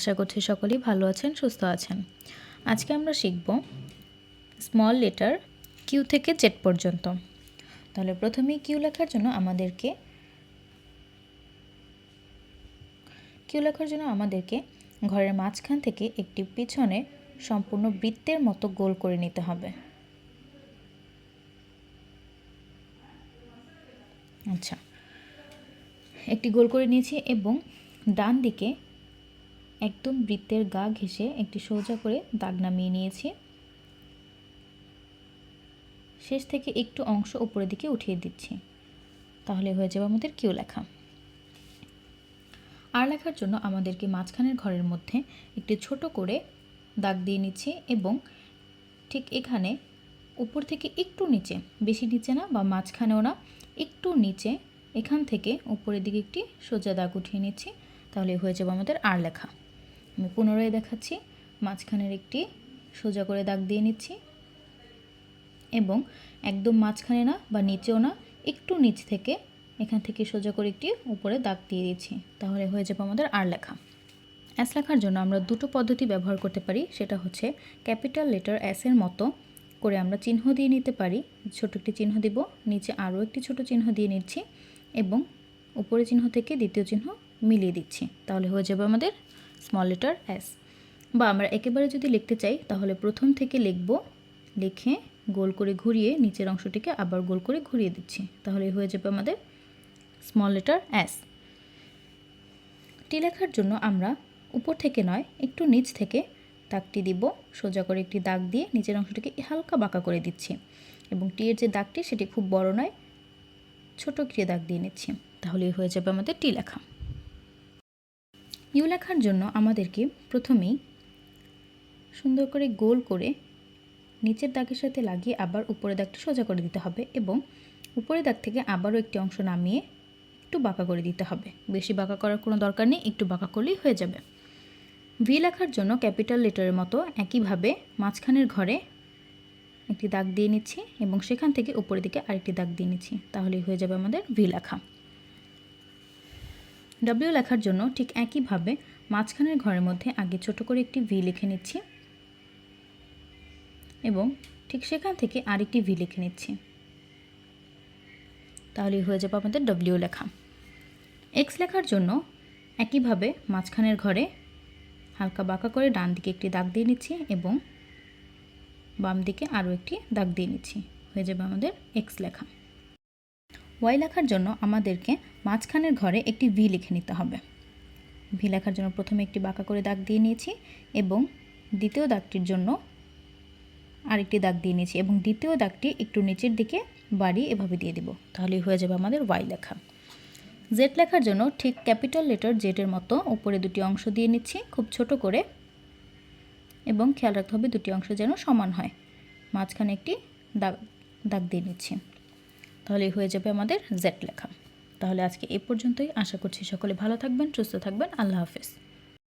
আশা করছি সকলেই ভালো আছেন, সুস্থ আছেন। আজকে আমরা শিখব স্মল লেটার কিউ থেকে জেড পর্যন্ত। তাহলে প্রথমেই কিউ লেখার জন্য আমাদেরকে ঘরের মাঝখান থেকে একটি পিছনে সম্পূর্ণ বৃত্তের মতো গোল করে নিতে হবে। আচ্ছা, একটি গোল করে নিয়েছি এবং ডান দিকে একদম বৃত্তের গা ঘেঁষে একটি সোজা করে দাগ নামিয়ে নিয়েছি। শেষ থেকে একটু অংশ উপরের দিকে উঠিয়ে দিচ্ছি, তাহলে হয়ে যাবে আমাদের কিউ লেখা। আর লেখার জন্য আমাদেরকে মাঝখানের ঘরের মধ্যে একটি ছোট করে দাগ দিয়ে নিচ্ছি এবং ঠিক এখানে উপর থেকে একটু নিচে, বেশি নিচে না বা মাঝখানেও না, একটু নিচে এখান থেকে উপরের দিকে একটি সোজা দাগ উঠিয়ে নিচ্ছি, তাহলে হয়ে যাবে আমাদের আর লেখা। আমি পুনরায় দেখাচ্ছি। মাঝখানের একটি সোজা করে দাগ দিয়ে নিচ্ছি এবং একদম মাঝখানে না বা নিচেও না, একটু নিচ থেকে এখান থেকে সোজা করে একটি উপরে দাগ দিয়ে দিচ্ছি, তাহলে হয়ে যাবে আমাদের আর লেখা। এস লেখার জন্য আমরা দুটো পদ্ধতি ব্যবহার করতে পারি। সেটা হচ্ছে ক্যাপিটাল লেটার এস এর মতো করে আমরা চিহ্ন দিয়ে নিতে পারি। ছোট একটি চিহ্ন দিব, নিচে আরও একটি ছোট চিহ্ন দিয়ে নিচ্ছি এবং উপরে চিহ্ন থেকে দ্বিতীয় চিহ্ন মিলিয়ে দিচ্ছি, তাহলে হয়ে যাবে আমাদের স্মল লেটার এস। বা আমরা একেবারে যদি লিখতে চাই তাহলে প্রথম থেকে লিখব, লিখে গোল করে ঘুরিয়ে নিচের অংশটিকে আবার গোল করে ঘুরিয়ে দিচ্ছি, তাহলে হয়ে যাবে আমাদের স্মল লেটার এস। টি লেখার জন্য আমরা উপর থেকে নয়, একটু নিচ থেকে দাগটি দিব, সোজা করে একটি দাগ দিয়ে নিচের অংশটিকে হালকা বাঁকা করে দিচ্ছি এবং টি এর যে দাগটি সেটি খুব বড় নয়, ছোট একটি দাগ দিয়ে নিচ্ছি, তাহলে হয়ে যাবে আমাদের টি লেখা। ইউ লেখার জন্য আমাদেরকে প্রথমেই সুন্দর করে গোল করে নিচের দাগের সাথে লাগিয়ে আবার উপরের দাগটি সোজা করে দিতে হবে এবং উপরের দাগ থেকে আবারও একটি অংশ নামিয়ে একটু বাঁকা করে দিতে হবে। বেশি বাঁকা করার কোনো দরকার নেই, একটু বাঁকা করলেই হয়ে যাবে। ভি লেখার জন্য ক্যাপিটাল লেটারের মতো একইভাবে মাঝখানের ঘরে একটি দাগ দিয়ে নিচ্ছি এবং সেখান থেকে উপরের দিকে আরেকটি দাগ দিয়ে নিচ্ছি, তাহলেই হয়ে যাবে আমাদের ভি লেখা। ডব্লিউ লেখার জন্য ঠিক একইভাবে মাঝখানের ঘরের মধ্যে আগে ছোট করে একটি ভি লিখে নিচ্ছি এবং ঠিক সেখান থেকে আরেকটি ভি লিখে নিচ্ছি, তাহলেই হয়ে যাবে আমাদের ডব্লিউ লেখা। এক্স লেখার জন্য একইভাবে মাঝখানের ঘরে হালকা বাঁকা করে ডান দিকে একটি দাগ দিয়ে নিচ্ছি এবং বাম দিকে আরও একটি দাগ দিয়ে নিচ্ছি, হয়ে যাবে আমাদের এক্স লেখা। ওয়াই লেখার জন্য আমাদেরকে মাঝখানের ঘরে একটি ভি লিখে নিতে হবে। ভি লেখার জন্য প্রথমে একটি বাঁকা করে দাগ দিয়ে নিয়েছি এবং দ্বিতীয় দাগটির জন্য আরেকটি দাগ দিয়ে নিয়েছি এবং দ্বিতীয় দাগটি একটু নিচের দিকে বাড়িয়ে এভাবে দিয়ে দিব, তাহলেই হয়ে যাবে আমাদের ওয়াই লেখা। জেড লেখার জন্য ঠিক ক্যাপিটাল লেটার জেডের মতো উপরে দুটি অংশ দিয়ে নিচ্ছি খুব ছোট করে এবং খেয়াল রাখতে হবে দুটি অংশ যেন সমান হয়। মাঝখানে একটি দাগ দিয়ে নিচ্ছি, তাহলে হয়ে যাবে আমাদের জেড লেখা। তাহলে আজকে এই পর্যন্তই। আশা করছি সকলে ভালো থাকবেন, সুস্থ থাকবেন। আল্লাহ হাফেজ।